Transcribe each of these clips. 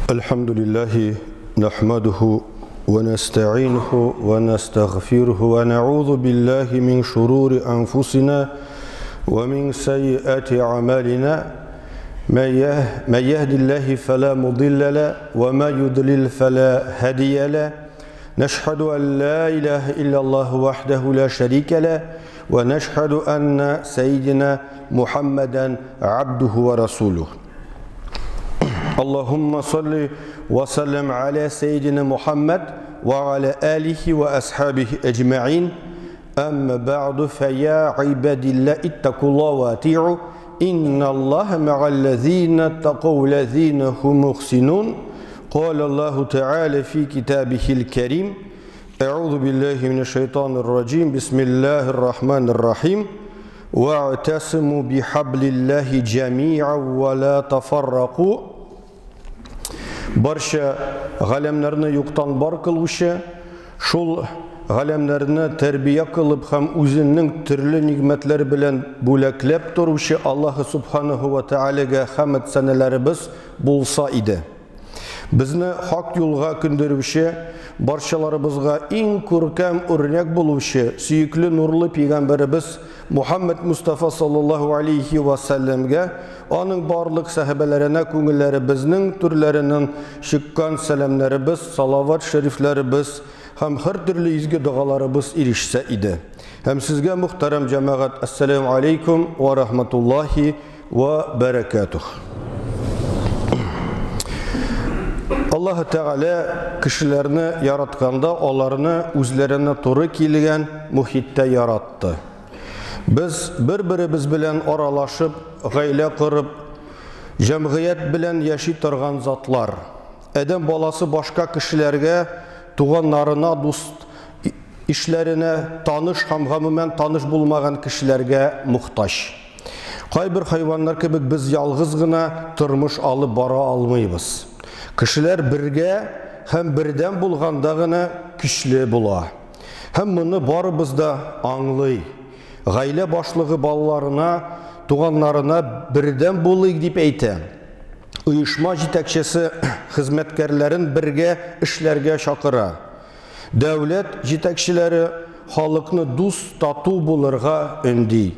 الحمد لله نحمده ونستعينه ونستغفره ونعوذ بالله من شرور أنفسنا ومن سيئات أعمالنا من يهد الله فلا مضل له وما يضلل فلا هادي له نشهد أن لا إله إلا الله وحده لا شريك له ونشهد أن سيدنا محمدا عبده ورسوله اللهم صل وسلم على سيدنا محمد وعلى آله وأصحابه أجمعين أما بعد فيا عباد الله اتقوا الله وأطيعوا إن الله مع الذين اتقوا والذين هم محسنون قال الله تعالى في كتابه الكريم أعوذ بالله من الشيطان الرجيم بسم الله الرحمن الرحيم واعتصموا بحبل الله جميعا ولا تفرقوا Barcha galemlerini yoktan bar kıluşa, şol galemlerini terbiye kılıp hem üzünün türlü nimetleri bilen buleklep duruşa Allah Subhanahu ve Teala'ga hamd senelerimiz bulsa idi. Bizni hak yolga kündürüşe, barchalarımızga en körkem örnek buluşa, süyüklü nurlu peygamberimiz Muhammed Mustafa sallallahu aleyhi ve sellem'ge, onun barlık sahabelerine köngülleri bizning türlerinin şıkkan selamlarımız, salavat şeriflerimiz, hem her türlü izgi dualarımız erişse idi. Hem sizge muhterem cemaat, Esselamu Aleyküm ve Rahmetullahi ve Berekatuh. Allah Teala kişilerini yaratkanda onlarını üzerine doğru kelgen muhitte yarattı. Biz bir-birimiz bilen aralaşıp, gayle kurup, cemiyet bilen yaşay turgan zatlar. Adam balası başka kişilerge, tuğanlarına, dost işlerine tanış, hamgamымен tanış bulmagan kişilerge muhtaç. Kay bir hayvanlar gibi biz yalğız gına turmuş alıp bara almayız. Kişiler birge hem birden bulgandağına güçlü bula. Hem bunu barımızda anlay. Gayle başlığı ballarına, tuğanlarına birden bulayık deyip eyte. Uyuşma jitekçesi hizmetkerlerin birge işlerge şakıra. Devlet jitekçileri halkını dost tatu bulurga öndi.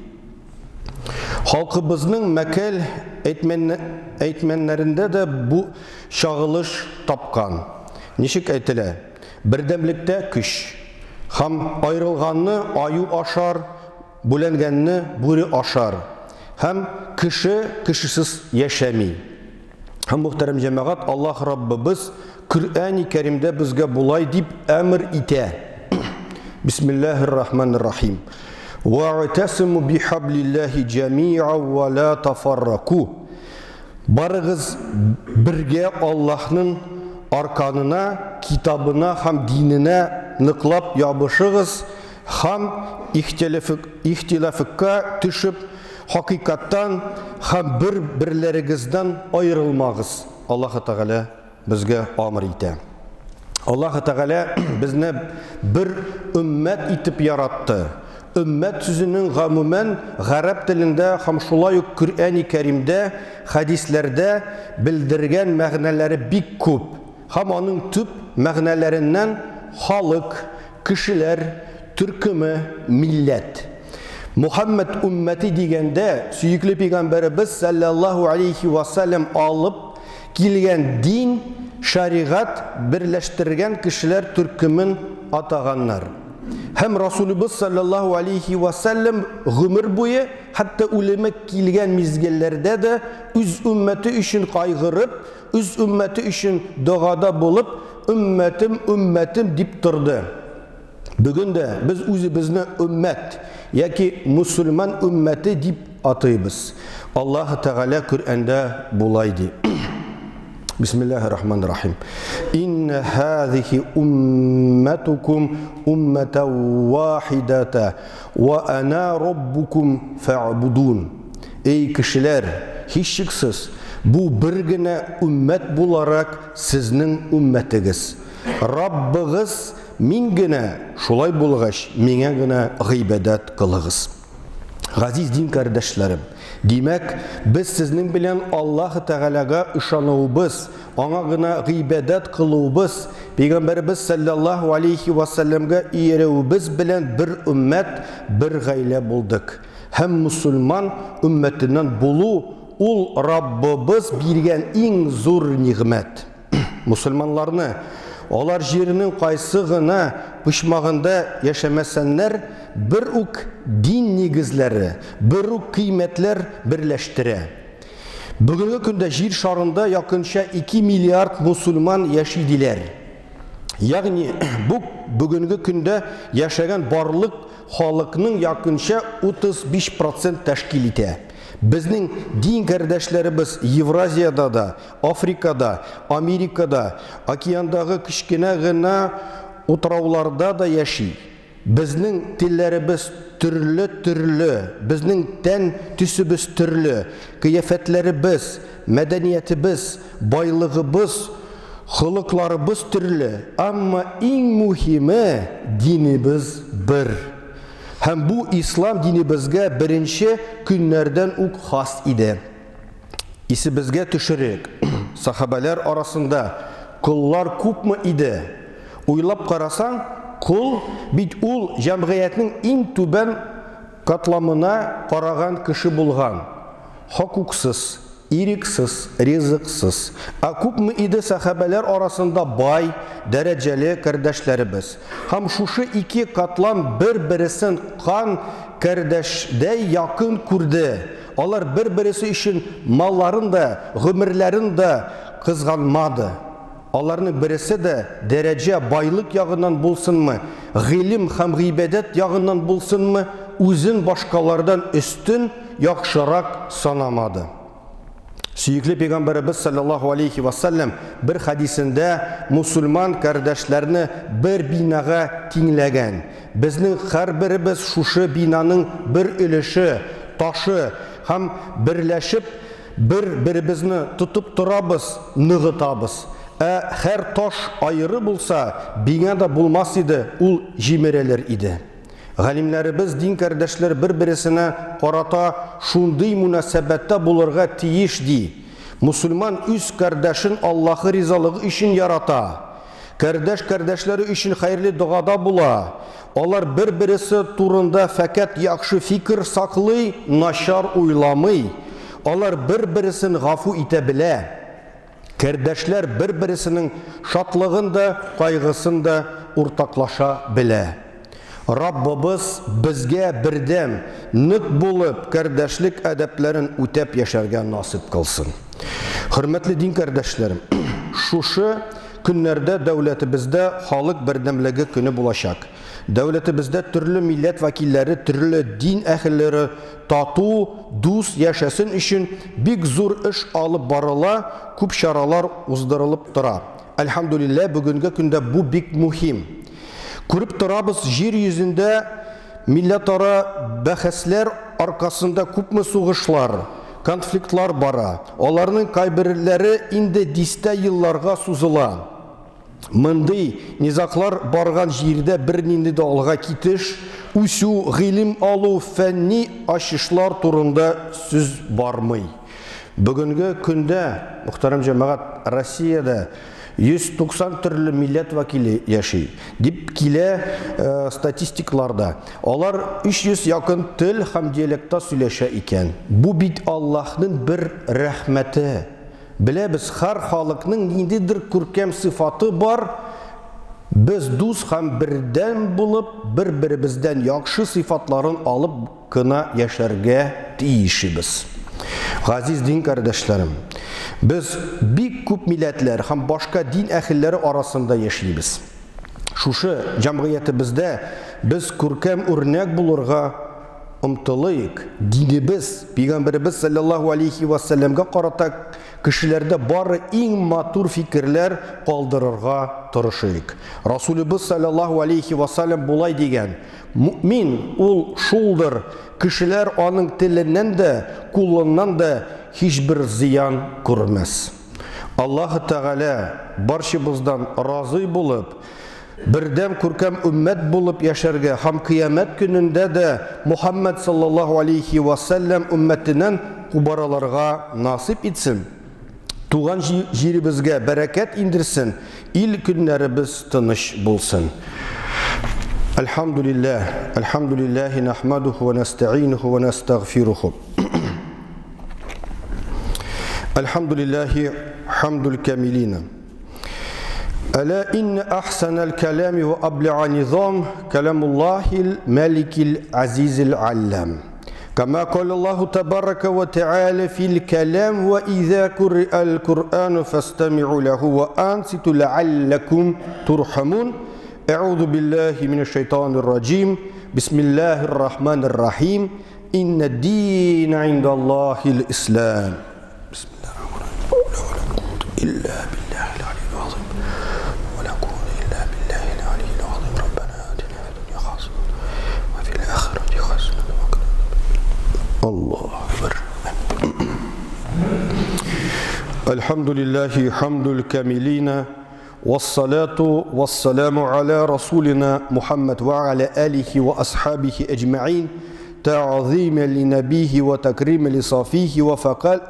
Halkımızın mekel eğitmenlerinde de bu şağılış tapkan. Nişik eytile? Birdemlikte küş. Hem ayrılganını ayu aşar, bulengenini buri aşar. Hem kişisiz yaşamay. Hem muhterem cemaat, Allah Rabbimiz Kur'an-ı Kerim'de bizge bulay deyip emir ite. Bismillahirrahmanirrahim. وَاَعْتَسِمُوا بِحَبْلِ اللّٰهِ جَمِيعًا وَلَا تَفَرَّقُوا Barığız birge Allah'ın arkanına, kitabına, hem dinine nıklap yapışığız, hem ihtilafıka düşüp, hakikattan, hem birlerimizden ayrılmağız. Allah-u Teala bizge amr ite. Allah-u Teala bizne bir ümmet itip yarattı. Ümmet sözünün gamümen Arap dilinde hem şulay Kur'an-ı Kerim'de hadislerde bildirgen mağnaları bik köp. Hem onun tüp mağnalarından halk, kişiler, türkümü, millet. Muhammed ümmeti digende süyüklü peygamberimiz sallallahu aleyhi ve sellem alıp gelgen din, şariat birleştirgen kişiler türkümün atağanlar. Hem Resulümüz sallallahu aleyhi ve sellem ömür boyu hatta ölümek kilgen mizgillerde de üz ümmeti için kaygırıp, üz ümmeti için doğada bulup ümmetim dip durdu. Bugün de biz özümüzne ümmet, yaki Müslüman ümmeti dip atıyız. Allah Teala Kur'an'da bulaydı. Bismillahirrahmanirrahim. İnne hâzihi ummetukum ummeten vâhidete ve ana rabbukum fe'budun. Ey kişiler, hiç şüphesiz bu birgine ümmet bularak sizin ümmetiniz. Rabbiniz min gine şulay bulgaç, mine gine gıybedet kılığız. Aziz din kardeşlerim, Димәк, без сезнең белән Аллаһ Тәгаләгә ышануыбыз, аңа гына гыйбадәт кылуыбыз, Пәйгамбәрбез саллаллаһу алейхи ва саллямга иярәүебез белән бер уммат, бер гаилә булдык. Һәм мусульман умматыннан булу ул Раббыбыз биргән иң зур нигъмәт. Мусульманларны алар җиренең кайсы гына почмагында яшәмәсәннәр, бер үк дин нигезләре, бер үк кыйммәтләр берләштерә. Бүгенге көндә җир шарында якынча 2 миллиард мусульман яши диләр. Ягъни бу бүгенге көндә яшәгән барлык халыкның якынча 35% тәшкил итә. Безнең дин кардәшләребез Евразиядә дә, Африкада, Америкада, океандагы кичкенә генә утрауларда да яши. Безнең телләребез төрле, безнең тән төсебез төрле, кыяфәтләребез, мәдәниятебез, байлыгыбыз, холыкларыбыз төрле, әмма иң мөһиме динебез бер. Һәм бу ислам динебезгә беренче көннәрдән үк хас иде. Исебезгә төшерик, сахабалар арасында куллар күпме иде? Уйлап карасаң, кул бит ул җәмгыятьнең иң түбән катламына караган кеше булган. Хокуксыз, ирексез, ризыксыз. Күпме иде сахабалар арасында бай, дәрәҗәле кардәшләребез. Һәм шушы ике катлам бер-берсен кан кардәшдәй якын күрде. Алар бер-берсе өчен малларын да, гомерләрен дә кызганмады. Аларның берсе дә дәрәҗә байлык ягыннан булсынмы, гыйлем һәм гыйбадәт ягыннан булсынмы, үзен башкалардан өстен, яхшырак санамады. Сөйекле Пәйгамбәрбез саллаллаһу алейхи ва саллям бер хадисендә мусульман кардәшләрне бер бинага тиңләгән. Безнең һәрберебез шушы бинаның бер өлеше, ташы һәм берләшеп бер-беребезне тотып торабыз, ныгытабыз. Һәр таш айыры булса, бина да булмас иде, ул җимерәләр иде. Галимнәребез, дин кардәшләр бер-берсенә карата шундый мөнәсәбәттә булырга тиеш ди. Мусульман үз кардәшен Аллаһы ризалыгы өчен ярата. Кардәшләре өчен хәерле дугада була. Алар бер-берсе турында фәкать яхшы фикер саклый, начар уйламый. Алар бер-берсен гафу итә белә. Кардәшләр бер-берсенең шатлыгын да, кайгысын да уртаклаша белә. Раббыбыз безгә бердәм, нык булып, кардәшлек әдәпләрен үтәп яшәргә насип кылсын. Хөрмәтле дин кардәшләрем, шушы көннәрдә дәүләтебездә халык бердәмлеге көне булачак. Дәүләтебездә төрле милләт вәкилләре, төрле дин әһелләре тату, дус яшәсен өчен бик зур эш алып барыла, күп чаралар уздырылып тора. Әлхәмдүлилләh, бүгенге көндә бу бик мөһим. Күреп торабыз, җир йөзендә милләтара бәхәсләр аркасында күпме сугышлар, конфликтлар бара. Аларның кайберләре инде 10 елларга сузыла. Мондый низаклар барган җирдә бернинди дә алга китеш, үсү, гыйлем алу, фәнни ачышлар турында сүз бармый. Бүгенге көндә, мөхтәрәм җәмәгать, Россиядә 190 төрле милләт вәкиле яши. Дип килә статистикларда. Алар 300 якын тел һәм диалектта сөйләшә икән. Бу бит Аллаһның бер рәхмәте. Беләбез, һәр халыкның ниндидер күркәм сыйфаты бар. Без дус һәм бердәм булып, бер-беребездән яхшы сыйфатларын алып кына яшәргә тиешбез. Газиз дин кардәшләрем, без бик күп милләтләр һәм башка дин әһелләре арасында яшибез. Шушы җәмгыятебездә без күркәм үрнәк булырга омтылыйк. Динебез, Пәйгамбәрбез саллаллаһу алейхи ва саллямга карата кешеләрдә бары иң матур фикерләр калдырырга тырышыйк. Расулыбыз саллаллаһу алейхи ва саллям булай дигән: "Мөмин ул шулдыр, кешеләр аның теленнән дә, кулыннан да һичбер зыян күрмәс." Аллаһ Тәгалә барчабыздан разый булып, Birden күркәм ümmet bulup yaşarga ham kıyamet gününde de Muhammed sallallahu aleyhi ve sellem ümmetinden kubaralarga nasip etsin. Tuğan jiribizge bereket indirsin. İl günlerimiz tınış bulsun. Elhamdülillah. Elhamdülillahi nahmaduhu ve nesta'inuhu ve nestağfiruhu. Elhamdülillahi hamdul kemilina. ألا إن أحسن الكلام وأبلع نظام كلام الله الملك العزيز العلام كما قال الله تبارك وتعالى في الكلام وإذا قرئ القرآن فاستمعوا له وأنصتوا لعلكم ترحمون أعوذ بالله من الشيطان الرجيم بسم الله الرحمن الرحيم إن الدين عند الله الإسلام بسم الله الرحمن الرحيم إلا بالله العلي العظيم الله أكبر. الحمد لله حمد الكاملين والصلاة والسلام على رسولنا محمد وعلى آله وأصحابه أجمعين تعظيما لنبيه وتكريما لصافيه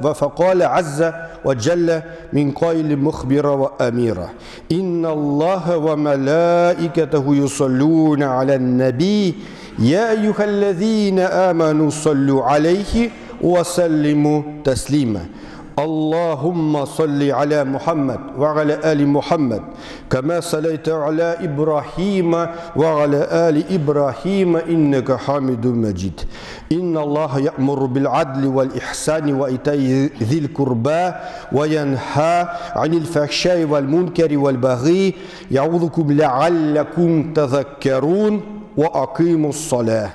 وفقال عز وجل من قائل مخبرا وأميرا إن الله وملائكته يصلون على النبي يا أيها الذين آمنوا صلوا عليه وسلموا تسليما اللهم صل على محمد وعلى آل محمد كما صليت على إبراهيم وعلى آل إبراهيم إنك حميد مجيد إن الله يأمر بالعدل والإحسان وإيتاء ذي القربى وينهى عن الفحشاء والمنكر والبغي يعظكم لعلكم تذكرون وأقيموا الصلاة